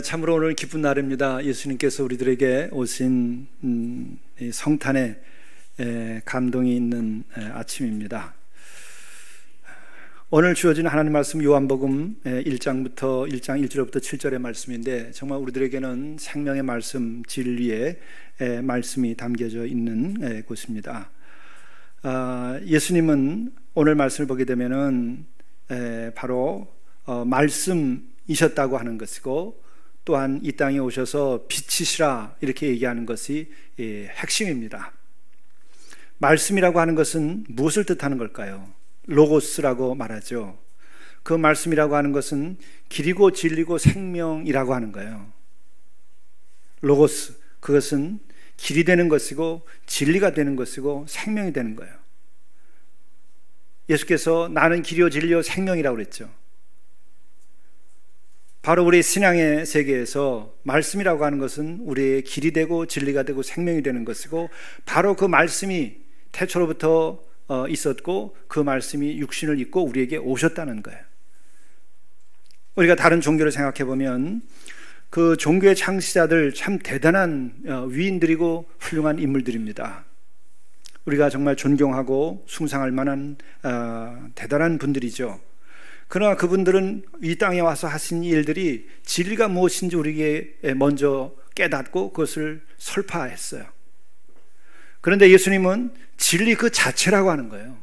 참으로 오늘 기쁜 날입니다. 예수님께서 우리들에게 오신 이 성탄의 감동이 있는 아침입니다. 오늘 주어진 하나님 말씀 요한복음 1장 1절부터 7절의 말씀인데 정말 우리들에게는 생명의 말씀, 진리의 말씀이 담겨져 있는 곳입니다. 예수님은 오늘 말씀을 보게 되면은 바로 말씀이셨다고 하는 것이고, 또한 이 땅에 오셔서 빛이시라 이렇게 얘기하는 것이 핵심입니다. 말씀이라고 하는 것은 무엇을 뜻하는 걸까요? 로고스라고 말하죠. 그 말씀이라고 하는 것은 길이고 진리고 생명이라고 하는 거예요. 로고스, 그것은 길이 되는 것이고 진리가 되는 것이고 생명이 되는 거예요. 예수께서 나는 길이요 진리요 생명이라고 그랬죠. 바로 우리 신앙의 세계에서 말씀이라고 하는 것은 우리의 길이 되고 진리가 되고 생명이 되는 것이고, 바로 그 말씀이 태초로부터 있었고 그 말씀이 육신을 입고 우리에게 오셨다는 거예요. 우리가 다른 종교를 생각해 보면 그 종교의 창시자들 참 대단한 위인들이고 훌륭한 인물들입니다. 우리가 정말 존경하고 숭상할 만한 대단한 분들이죠. 그러나 그분들은 이 땅에 와서 하신 일들이 진리가 무엇인지 우리에게 먼저 깨닫고 그것을 설파했어요. 그런데 예수님은 진리 그 자체라고 하는 거예요.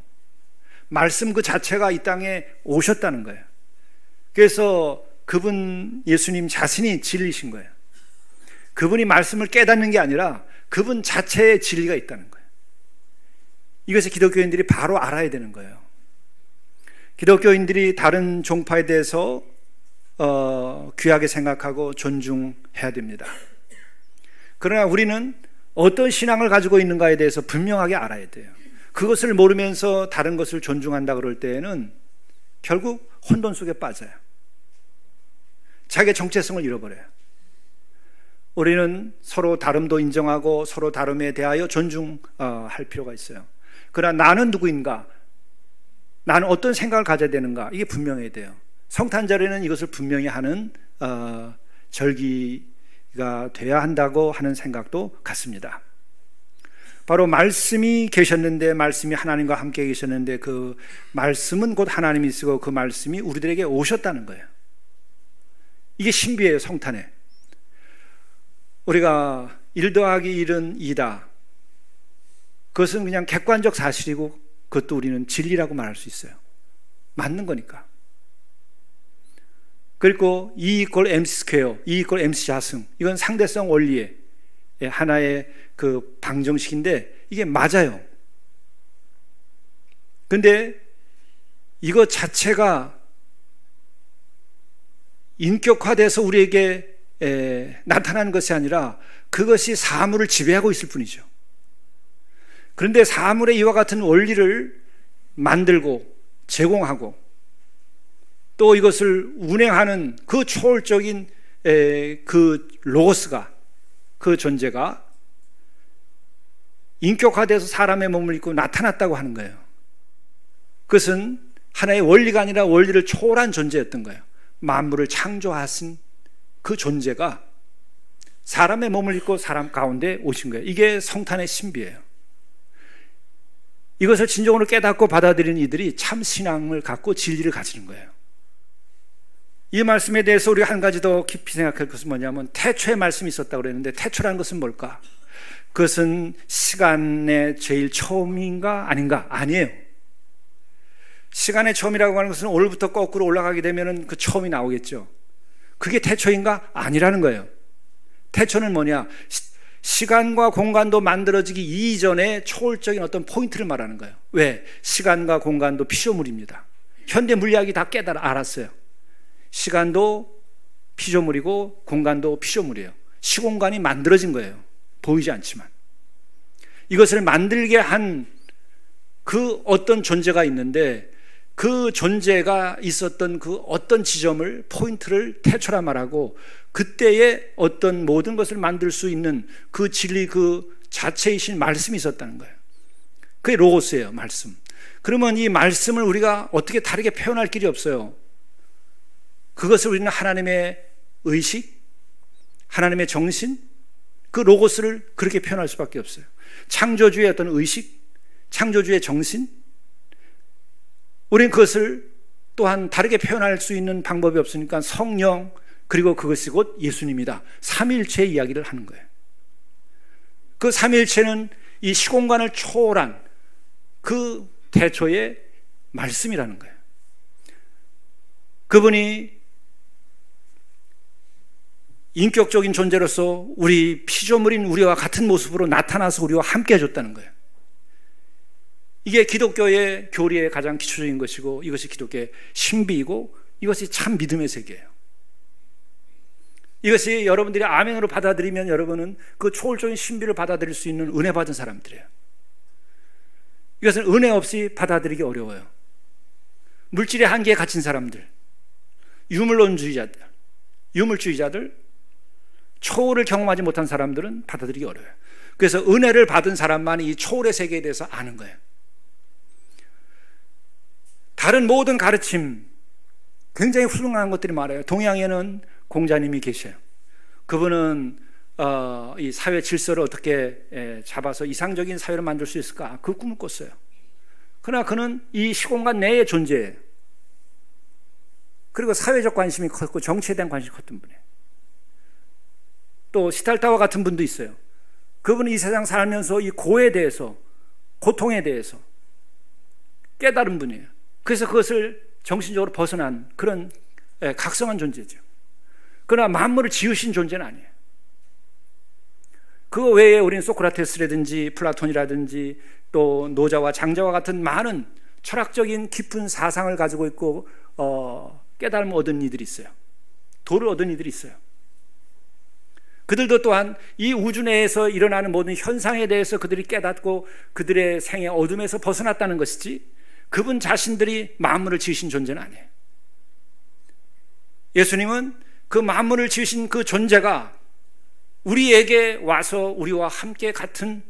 말씀 그 자체가 이 땅에 오셨다는 거예요. 그래서 그분 예수님 자신이 진리신 거예요. 그분이 말씀을 깨닫는 게 아니라 그분 자체의 진리가 있다는 거예요. 이것을 기독교인들이 바로 알아야 되는 거예요. 기독교인들이 다른 종파에 대해서 귀하게 생각하고 존중해야 됩니다. 그러나 우리는 어떤 신앙을 가지고 있는가에 대해서 분명하게 알아야 돼요. 그것을 모르면서 다른 것을 존중한다 그럴 때에는 결국 혼돈 속에 빠져요. 자기의 정체성을 잃어버려요. 우리는 서로 다름도 인정하고 서로 다름에 대하여 존중할 필요가 있어요. 그러나 나는 누구인가? 나는 어떤 생각을 가져야 되는가? 이게 분명해야 돼요. 성탄절에는 이것을 분명히 하는 절기가 돼야 한다고 하는 생각도 같습니다. 바로 말씀이 계셨는데, 말씀이 하나님과 함께 계셨는데 그 말씀은 곧 하나님이시고 그 말씀이 우리들에게 오셨다는 거예요. 이게 신비예요. 성탄에 우리가 1 더하기 1은 2다, 그것은 그냥 객관적 사실이고 그것도 우리는 진리라고 말할 수 있어요. 맞는 거니까. 그리고 2 이퀄 MC 스퀘어, 2 이퀄 MC 자승, 이건 상대성 원리의 하나의 그 방정식인데 이게 맞아요. 근데 이것 자체가 인격화돼서 우리에게 나타나는 것이 아니라 그것이 사물을 지배하고 있을 뿐이죠. 그런데 사물의 이와 같은 원리를 만들고 제공하고 또 이것을 운행하는 그 초월적인 그 로고스가, 그 존재가 인격화돼서 사람의 몸을 입고 나타났다고 하는 거예요. 그것은 하나의 원리가 아니라 원리를 초월한 존재였던 거예요. 만물을 창조하신 그 존재가 사람의 몸을 입고 사람 가운데 오신 거예요. 이게 성탄의 신비예요. 이것을 진정으로 깨닫고 받아들이는 이들이 참 신앙을 갖고 진리를 가지는 거예요. 이 말씀에 대해서 우리가 한 가지 더 깊이 생각할 것은 뭐냐면, 태초에 말씀이 있었다고 그랬는데 태초라는 것은 뭘까? 그것은 시간의 제일 처음인가 아닌가? 아니에요. 시간의 처음이라고 하는 것은 오늘부터 거꾸로 올라가게 되면 그 처음이 나오겠죠. 그게 태초인가? 아니라는 거예요. 태초는 뭐냐? 시간과 공간도 만들어지기 이전에 초월적인 어떤 포인트를 말하는 거예요. 왜? 시간과 공간도 피조물입니다. 현대 물리학이 다 알았어요. 시간도 피조물이고 공간도 피조물이에요. 시공간이 만들어진 거예요. 보이지 않지만. 이것을 만들게 한 그 어떤 존재가 있는데, 그 존재가 있었던 그 어떤 지점을, 포인트를 태초라 말하고, 그때의 어떤 모든 것을 만들 수 있는 그 진리 그 자체이신 말씀이 있었다는 거예요. 그게 로고스예요. 말씀. 그러면 이 말씀을 우리가 어떻게 다르게 표현할 길이 없어요. 그것을 우리는 하나님의 의식, 하나님의 정신, 그 로고스를 그렇게 표현할 수밖에 없어요. 창조주의 어떤 의식, 창조주의 정신, 우리는 그것을 또한 다르게 표현할 수 있는 방법이 없으니까 성령, 그리고 그것이 곧 예수님이다. 삼위일체의 이야기를 하는 거예요. 그 삼위일체는 이 시공간을 초월한 그 태초의 말씀이라는 거예요. 그분이 인격적인 존재로서 우리 피조물인 우리와 같은 모습으로 나타나서 우리와 함께 해줬다는 거예요. 이게 기독교의 교리의 가장 기초적인 것이고, 이것이 기독교의 신비이고, 이것이 참 믿음의 세계예요. 이것이 여러분들이 아멘으로 받아들이면 여러분은 그 초월적인 신비를 받아들일 수 있는 은혜 받은 사람들이에요. 이것은 은혜 없이 받아들이기 어려워요. 물질의 한계에 갇힌 사람들, 유물주의자들, 초월을 경험하지 못한 사람들은 받아들이기 어려워요. 그래서 은혜를 받은 사람만이 이 초월의 세계에 대해서 아는 거예요. 다른 모든 가르침, 굉장히 훌륭한 것들이 많아요. 동양에는 공자님이 계셔요. 그분은 이 사회 질서를 어떻게 잡아서 이상적인 사회를 만들 수 있을까, 그 꿈을 꿨어요. 그러나 그는 이 시공간 내에 존재해요. 그리고 사회적 관심이 컸고 정치에 대한 관심이 컸던 분이에요. 또 시달타와 같은 분도 있어요. 그분은 이 세상 살면서 이 고에 대해서, 고통에 대해서 깨달은 분이에요. 그래서 그것을 정신적으로 벗어난 그런 각성한 존재죠. 그러나 만물을 지으신 존재는 아니에요. 그거 외에 우리는 소크라테스라든지 플라톤이라든지 또 노자와 장자와 같은 많은 철학적인 깊은 사상을 가지고 있고 깨달음을 얻은 이들이 있어요. 도를 얻은 이들이 있어요. 그들도 또한 이 우주 내에서 일어나는 모든 현상에 대해서 그들이 깨닫고 그들의 생의 어둠에서 벗어났다는 것이지, 그분 자신들이 만물을 지으신 존재는 아니에요. 예수님은 그 만물을 지으신 그 존재가 우리에게 와서 우리와 함께 같은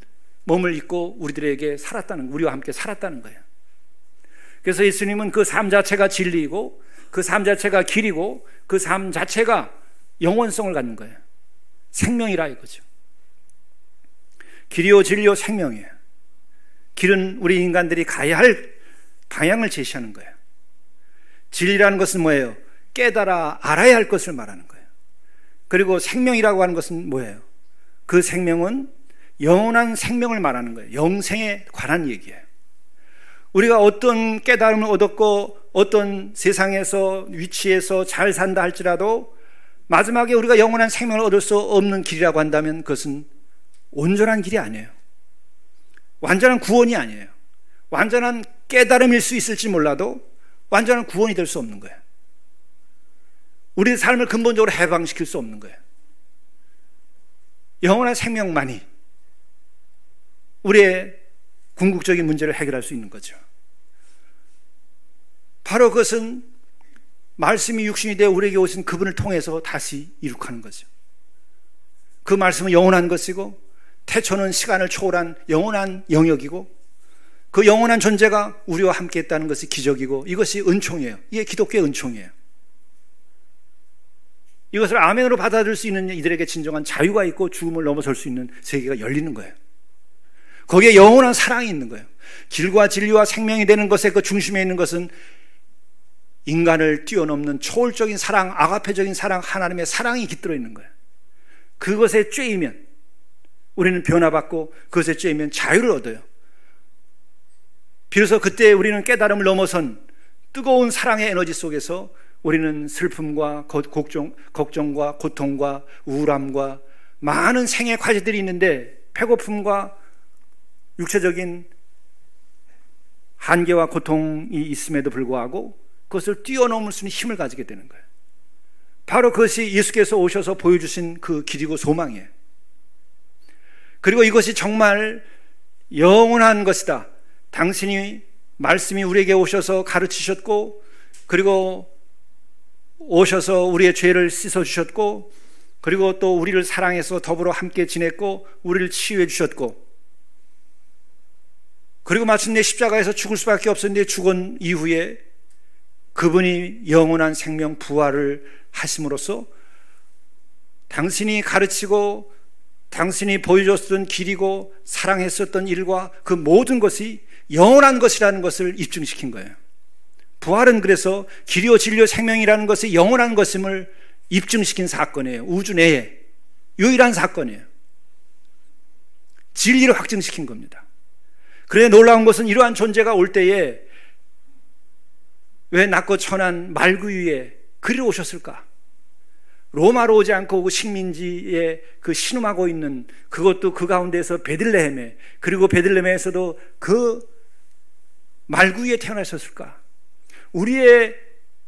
몸을 입고 우리들에게 살았다는, 우리와 함께 살았다는 거예요. 그래서 예수님은 그 삶 자체가 진리이고, 그 삶 자체가 길이고, 그 삶 자체가 영원성을 갖는 거예요. 생명이라 이거죠. 길이요 진리요 생명이에요. 길은 우리 인간들이 가야 할 방향을 제시하는 거예요. 진리라는 것은 뭐예요? 깨달아 알아야 할 것을 말하는 거예요. 그리고 생명이라고 하는 것은 뭐예요? 그 생명은 영원한 생명을 말하는 거예요. 영생에 관한 얘기예요. 우리가 어떤 깨달음을 얻었고 어떤 세상에서 위치에서 잘 산다 할지라도 마지막에 우리가 영원한 생명을 얻을 수 없는 길이라고 한다면 그것은 온전한 길이 아니에요. 완전한 구원이 아니에요. 완전한 깨달음일 수 있을지 몰라도 완전한 구원이 될 수 없는 거예요. 우리의 삶을 근본적으로 해방시킬 수 없는 거예요. 영원한 생명만이 우리의 궁극적인 문제를 해결할 수 있는 거죠. 바로 그것은 말씀이 육신이 되어 우리에게 오신 그분을 통해서 다시 이룩하는 거죠. 그 말씀은 영원한 것이고, 태초는 시간을 초월한 영원한 영역이고, 그 영원한 존재가 우리와 함께 했다는 것이 기적이고, 이것이 은총이에요. 이게 기독교의 은총이에요. 이것을 아멘으로 받아들일 수 있는 이들에게 진정한 자유가 있고 죽음을 넘어설 수 있는 세계가 열리는 거예요. 거기에 영원한 사랑이 있는 거예요. 길과 진리와 생명이 되는 것의 그 중심에 있는 것은 인간을 뛰어넘는 초월적인 사랑, 아가페적인 사랑, 하나님의 사랑이 깃들어 있는 거예요. 그것에 쬐이면 우리는 변화받고, 그것에 쬐이면 자유를 얻어요. 비로소 그때 우리는 깨달음을 넘어선 뜨거운 사랑의 에너지 속에서 우리는 슬픔과 걱정과 고통과 우울함과 많은 생의 과제들이 있는데, 배고픔과 육체적인 한계와 고통이 있음에도 불구하고 그것을 뛰어넘을 수 있는 힘을 가지게 되는 거예요. 바로 그것이 예수께서 오셔서 보여주신 그 길이고 소망이에요. 그리고 이것이 정말 영원한 것이다. 당신이 말씀이 우리에게 오셔서 가르치셨고, 그리고 오셔서 우리의 죄를 씻어주셨고, 그리고 또 우리를 사랑해서 더불어 함께 지냈고, 우리를 치유해 주셨고, 그리고 마침내 십자가에서 죽을 수밖에 없었는데 죽은 이후에 그분이 영원한 생명 부활을 하심으로써 당신이 가르치고 당신이 보여줬던 길이고 사랑했었던 일과 그 모든 것이 영원한 것이라는 것을 입증시킨 거예요. 부활은 그래서 길이요 진리요 생명이라는 것이 영원한 것임을 입증시킨 사건이에요. 우주 내에 유일한 사건이에요. 진리를 확증시킨 겁니다. 그래 놀라운 것은 이러한 존재가 올 때에 왜 낮고 천한 말구 위에 그리러 오셨을까? 로마로 오지 않고 그 식민지에 그 신음하고 있는 그것도 그 가운데서 베들레헴에, 그리고 베들레헴에서도 그 말구 위에 태어나셨을까? 우리의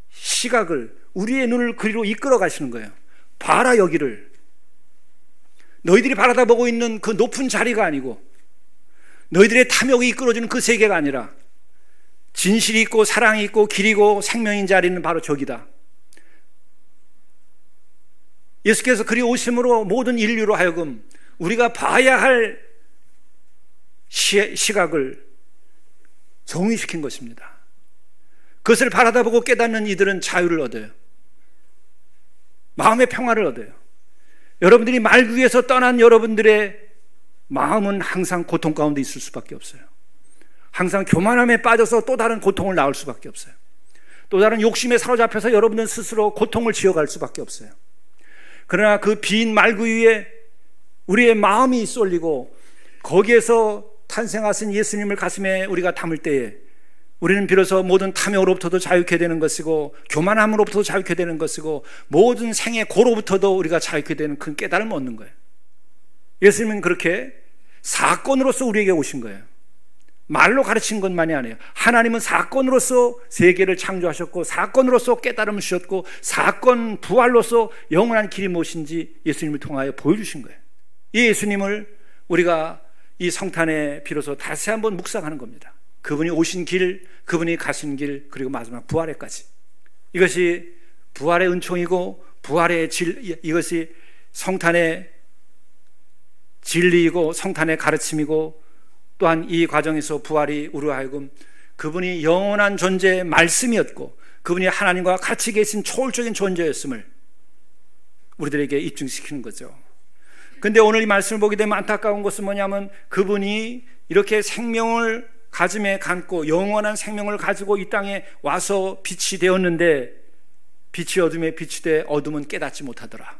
시각을, 우리의 눈을 그리로 이끌어 가시는 거예요. 봐라 여기를. 너희들이 바라다보고 있는 그 높은 자리가 아니고 너희들의 탐욕이 이끌어주는 그 세계가 아니라 진실이 있고 사랑이 있고 길이고 생명인 자리는 바로 저기다. 예수께서 그리 오심으로 모든 인류로 하여금 우리가 봐야 할 시각을 정의시킨 것입니다. 그것을 바라다보고 깨닫는 이들은 자유를 얻어요. 마음의 평화를 얻어요. 여러분들이 말구 위에서 떠난 여러분들의 마음은 항상 고통 가운데 있을 수밖에 없어요. 항상 교만함에 빠져서 또 다른 고통을 낳을 수밖에 없어요. 또 다른 욕심에 사로잡혀서 여러분은 스스로 고통을 지어갈 수밖에 없어요. 그러나 그 빈 말구 위에 우리의 마음이 쏠리고 거기에서 탄생하신 예수님을 가슴에 우리가 담을 때에 우리는 비로소 모든 탐욕으로부터도 자유케 되는 것이고 교만함으로부터도 자유케 되는 것이고 모든 생의 고로부터도 우리가 자유케 되는 큰 깨달음을 얻는 거예요. 예수님은 그렇게 사건으로서 우리에게 오신 거예요. 말로 가르친 것만이 아니에요. 하나님은 사건으로서 세계를 창조하셨고 사건으로서 깨달음을 주셨고 사건 부활로서 영원한 길이 무엇인지 예수님을 통하여 보여주신 거예요. 이 예수님을 우리가 이 성탄에 비로소 다시 한번 묵상하는 겁니다. 그분이 오신 길, 그분이 가신 길, 그리고 마지막 부활에까지. 이것이 부활의 은총이고 부활의 이것이 성탄의 진리이고 성탄의 가르침이고 또한 이 과정에서 부활이 우리로 하여금 그분이 영원한 존재의 말씀이었고 그분이 하나님과 같이 계신 초월적인 존재였음을 우리들에게 입증시키는 거죠. 근데 오늘 이 말씀을 보게 되면 안타까운 것은 뭐냐면 그분이 이렇게 생명을 가슴에 감고 영원한 생명을 가지고 이 땅에 와서 빛이 되었는데 빛이 어둠에 빛이 돼 어둠은 깨닫지 못하더라.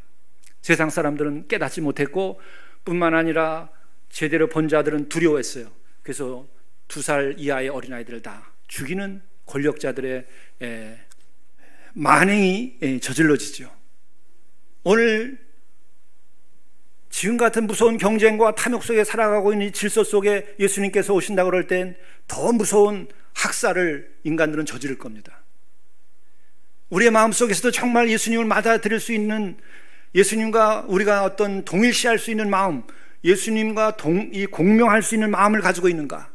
세상 사람들은 깨닫지 못했고 뿐만 아니라 제대로 본 자들은 두려워했어요. 그래서 2살 이하의 어린아이들을 다 죽이는 권력자들의 만행이 저질러지죠. 오늘 지금 같은 무서운 경쟁과 탐욕 속에 살아가고 있는 이 질서 속에 예수님께서 오신다 그럴 땐 더 무서운 학살을 인간들은 저지를 겁니다. 우리의 마음속에서도 정말 예수님을 맞아들일 수 있는, 예수님과 우리가 어떤 동일시할 수 있는 마음, 예수님과 공명할 수 있는 마음을 가지고 있는가?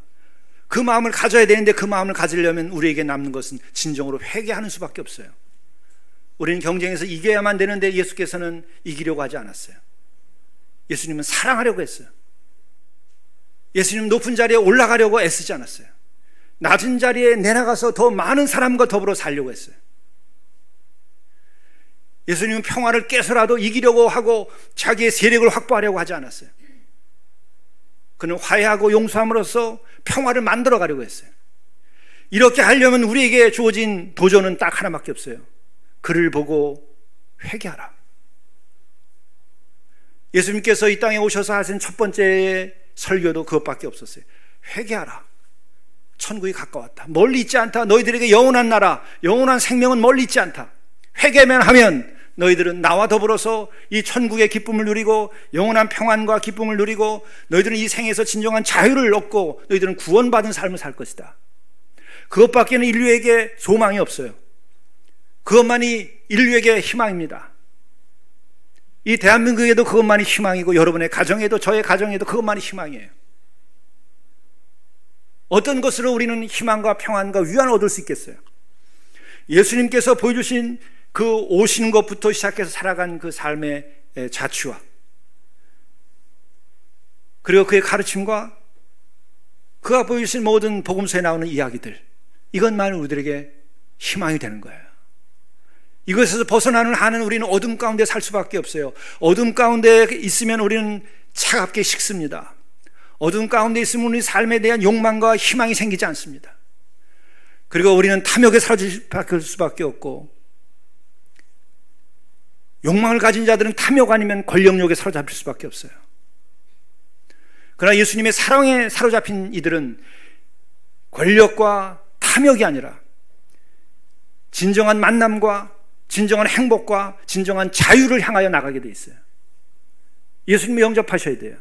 그 마음을 가져야 되는데 그 마음을 가지려면 우리에게 남는 것은 진정으로 회개하는 수밖에 없어요. 우리는 경쟁에서 이겨야만 되는데 예수께서는 이기려고 하지 않았어요. 예수님은 사랑하려고 했어요. 예수님은 높은 자리에 올라가려고 애쓰지 않았어요. 낮은 자리에 내려가서 더 많은 사람과 더불어 살려고 했어요. 예수님은 평화를 깨서라도 이기려고 하고 자기의 세력을 확보하려고 하지 않았어요. 그는 화해하고 용서함으로써 평화를 만들어 가려고 했어요. 이렇게 하려면 우리에게 주어진 도전은 딱 하나밖에 없어요. 그를 보고 회개하라. 예수님께서 이 땅에 오셔서 하신 첫 번째 설교도 그것밖에 없었어요. 회개하라. 천국이 가까웠다. 멀리 있지 않다. 너희들에게 영원한 나라, 영원한 생명은 멀리 있지 않다. 회개만 하면 너희들은 나와 더불어서 이 천국의 기쁨을 누리고 영원한 평안과 기쁨을 누리고 너희들은 이 생에서 진정한 자유를 얻고 너희들은 구원받은 삶을 살 것이다. 그것밖에는 인류에게 소망이 없어요. 그것만이 인류에게 희망입니다. 이 대한민국에도 그것만이 희망이고 여러분의 가정에도 저의 가정에도 그것만이 희망이에요. 어떤 것으로 우리는 희망과 평안과 위안을 얻을 수 있겠어요? 예수님께서 보여주신 그 오시는 것부터 시작해서 살아간 그 삶의 자취와 그리고 그의 가르침과 그가 보여주신 모든 복음서에 나오는 이야기들, 이것만 우리들에게 희망이 되는 거예요. 이것에서 벗어나는 한은 우리는 어둠 가운데 살 수밖에 없어요. 어둠 가운데 있으면 우리는 차갑게 식습니다. 어둠 가운데 있으면 우리 삶에 대한 욕망과 희망이 생기지 않습니다. 그리고 우리는 탐욕에 사로질 수밖에 없고, 욕망을 가진 자들은 탐욕 아니면 권력욕에 사로잡힐 수밖에 없어요. 그러나 예수님의 사랑에 사로잡힌 이들은 권력과 탐욕이 아니라 진정한 만남과 진정한 행복과 진정한 자유를 향하여 나가게 돼 있어요. 예수님을 영접하셔야 돼요.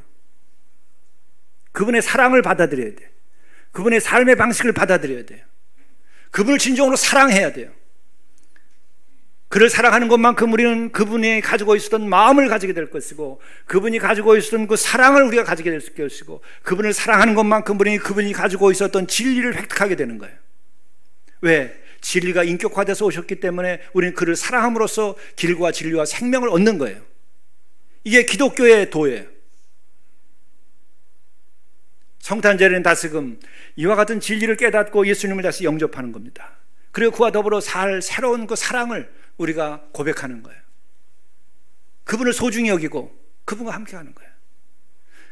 그분의 사랑을 받아들여야 돼요. 그분의 삶의 방식을 받아들여야 돼요. 그분을 진정으로 사랑해야 돼요. 그를 사랑하는 것만큼 우리는 그분이 가지고 있었던 마음을 가지게 될 것이고, 그분이 가지고 있었던 그 사랑을 우리가 가지게 될 것이고, 그분을 사랑하는 것만큼 우리는 그분이 가지고 있었던 진리를 획득하게 되는 거예요. 왜? 진리가 인격화돼서 오셨기 때문에 우리는 그를 사랑함으로써 길과 진리와 생명을 얻는 거예요. 이게 기독교의 도예요. 성탄절에는 다시금 이와 같은 진리를 깨닫고 예수님을 다시 영접하는 겁니다. 그리고 그와 더불어 살 새로운 그 사랑을 우리가 고백하는 거예요. 그분을 소중히 여기고 그분과 함께 하는 거예요.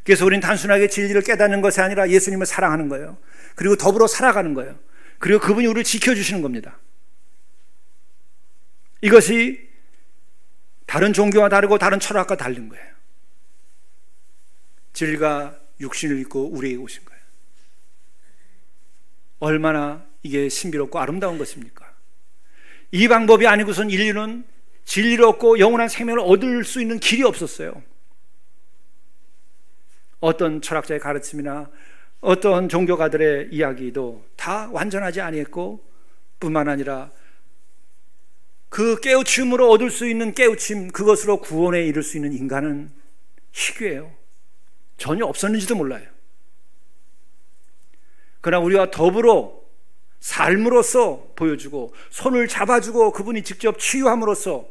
그래서 우리는 단순하게 진리를 깨닫는 것이 아니라 예수님을 사랑하는 거예요. 그리고 더불어 살아가는 거예요. 그리고 그분이 우리를 지켜주시는 겁니다. 이것이 다른 종교와 다르고 다른 철학과 다른 거예요. 진리가 육신을 입고 우리에게 오신 거예요. 얼마나 이게 신비롭고 아름다운 것입니까? 이 방법이 아니고선 인류는 진리를 얻고 영원한 생명을 얻을 수 있는 길이 없었어요. 어떤 철학자의 가르침이나 어떤 종교가들의 이야기도 다 완전하지 아니했고, 뿐만 아니라 그 깨우침으로 얻을 수 있는 깨우침, 그것으로 구원에 이를 수 있는 인간은 희귀해요. 전혀 없었는지도 몰라요. 그러나 우리와 더불어 삶으로서 보여주고 손을 잡아주고 그분이 직접 치유함으로써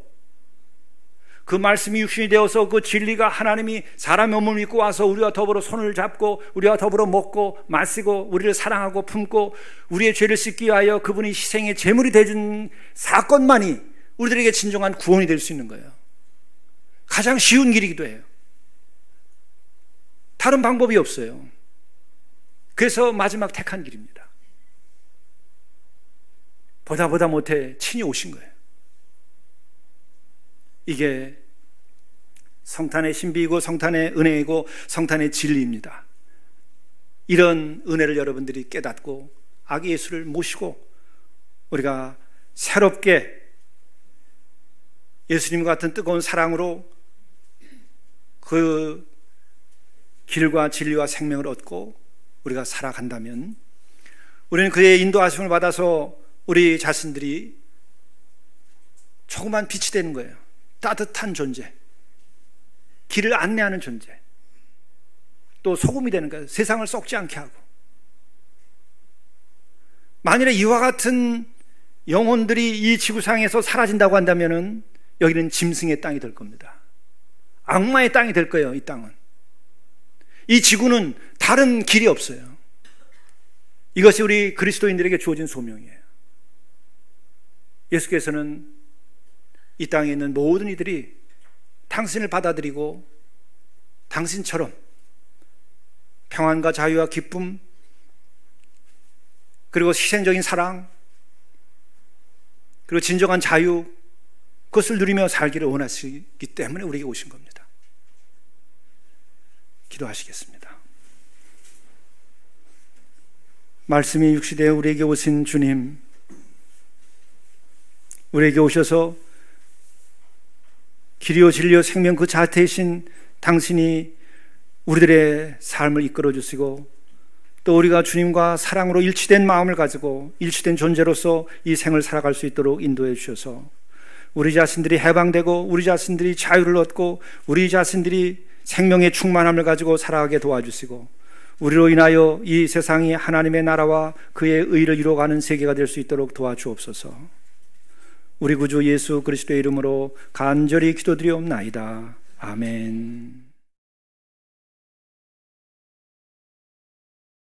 그 말씀이 육신이 되어서 그 진리가 하나님이 사람의 몸을 입고 와서 우리와 더불어 손을 잡고 우리와 더불어 먹고 마시고 우리를 사랑하고 품고 우리의 죄를 씻기 위하여 그분이 희생의 제물이 되준 사건만이 우리들에게 진정한 구원이 될 수 있는 거예요. 가장 쉬운 길이기도 해요. 다른 방법이 없어요. 그래서 마지막 택한 길입니다. 보다 못해 친히 오신 거예요. 이게 성탄의 신비이고 성탄의 은혜이고 성탄의 진리입니다. 이런 은혜를 여러분들이 깨닫고 아기 예수를 모시고 우리가 새롭게 예수님과 같은 뜨거운 사랑으로 그 길과 진리와 생명을 얻고 우리가 살아간다면 우리는 그의 인도하심을 받아서 우리 자신들이 조그만 빛이 되는 거예요. 따뜻한 존재, 길을 안내하는 존재, 또 소금이 되는 거예요. 세상을 썩지 않게 하고. 만일에 이와 같은 영혼들이 이 지구상에서 사라진다고 한다면 여기는 짐승의 땅이 될 겁니다. 악마의 땅이 될 거예요. 이 땅은. 이 지구는 다른 길이 없어요. 이것이 우리 그리스도인들에게 주어진 소명이에요. 예수께서는 이 땅에 있는 모든 이들이 당신을 받아들이고 당신처럼 평안과 자유와 기쁨 그리고 희생적인 사랑 그리고 진정한 자유 그것을 누리며 살기를 원하시기 때문에 우리에게 오신 겁니다. 기도하시겠습니다. 말씀이 육시되어 우리에게 오신 주님, 우리에게 오셔서 길이요 진리요 생명 그 자태이신 당신이 우리들의 삶을 이끌어 주시고 또 우리가 주님과 사랑으로 일치된 마음을 가지고 일치된 존재로서 이 생을 살아갈 수 있도록 인도해 주셔서 우리 자신들이 해방되고 우리 자신들이 자유를 얻고 우리 자신들이 생명의 충만함을 가지고 살아가게 도와주시고 우리로 인하여 이 세상이 하나님의 나라와 그의 의를 이루어가는 세계가 될 수 있도록 도와주옵소서. 우리 구주 예수 그리스도의 이름으로 간절히 기도드리옵나이다. 아멘.